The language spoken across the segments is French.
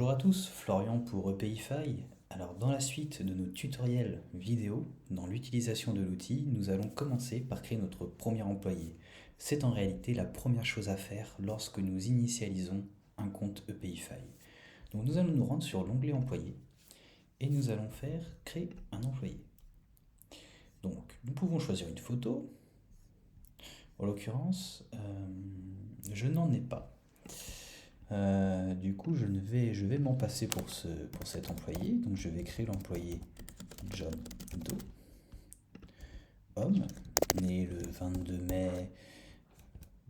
Bonjour à tous, Florian pour EPIFI. Alors dans la suite de nos tutoriels vidéo, dans l'utilisation de l'outil, nous allons commencer par créer notre premier employé. C'est en réalité la première chose à faire lorsque nous initialisons un compte EPIFI. Donc nous allons nous rendre sur l'onglet employé et nous allons faire créer un employé. Donc nous pouvons choisir une photo. En l'occurrence, je n'en ai pas. Du coup, je vais m'en passer pour cet employé. Donc, je vais créer l'employé John Doe, homme, né le 22 mai,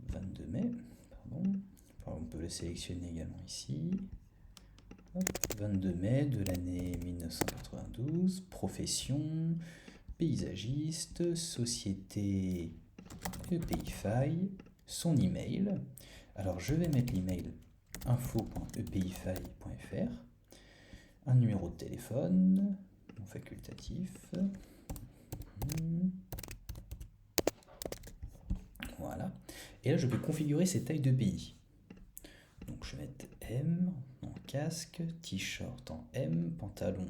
pardon. Enfin, on peut le sélectionner également ici. Hop, 22 mai de l'année 1992, profession, paysagiste, société EPIFI, son email. Alors, je vais mettre l'email info.epify.fr, un numéro de téléphone, non facultatif. Voilà. Et là, je peux configurer ces tailles de pays. Donc, je vais mettre M en casque, t-shirt en M, pantalon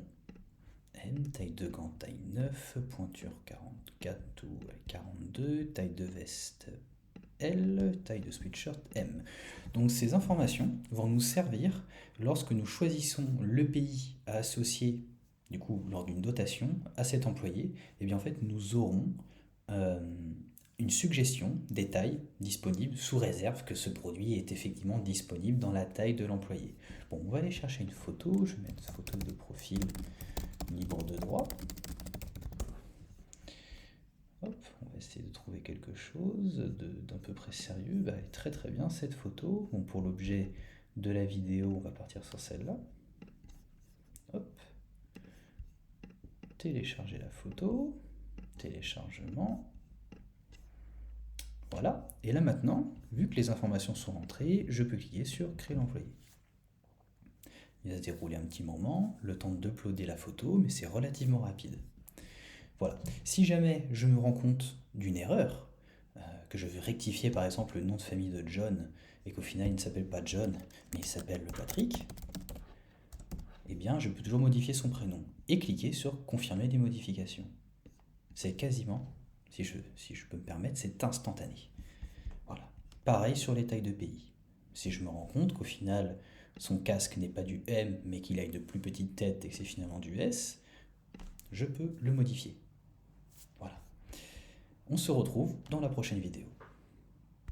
M, taille de gants taille 9, pointure 44 ou 42, taille de veste L, taille de sweatshirt M. Donc ces informations vont nous servir lorsque nous choisissons le pays à associer, du coup lors d'une dotation, à cet employé. Et bien en fait nous aurons une suggestion des tailles disponibles sous réserve que ce produit est effectivement disponible dans la taille de l'employé. Bon, on va aller chercher une photo, je vais mettre photo de profil libre de droit. Hop, on va essayer de trouver quelque chose d'un peu près sérieux. Bah, très très bien cette photo. Bon, pour l'objet de la vidéo, on va partir sur celle-là. Hop, télécharger la photo, téléchargement. Voilà, et là maintenant, vu que les informations sont rentrées, je peux cliquer sur créer l'employé. Il va se dérouler un petit moment, le temps d'uploader la photo, mais c'est relativement rapide. Voilà. Si jamais je me rends compte d'une erreur, que je veux rectifier par exemple le nom de famille de John, et qu'au final il ne s'appelle pas John, mais il s'appelle Patrick, eh bien je peux toujours modifier son prénom et cliquer sur confirmer les modifications. C'est quasiment, si je peux me permettre, c'est instantané. Voilà. Pareil sur les tailles de pays. Si je me rends compte qu'au final son casque n'est pas du M mais qu'il a une plus petite tête et que c'est finalement du S, je peux le modifier. Voilà. On se retrouve dans la prochaine vidéo.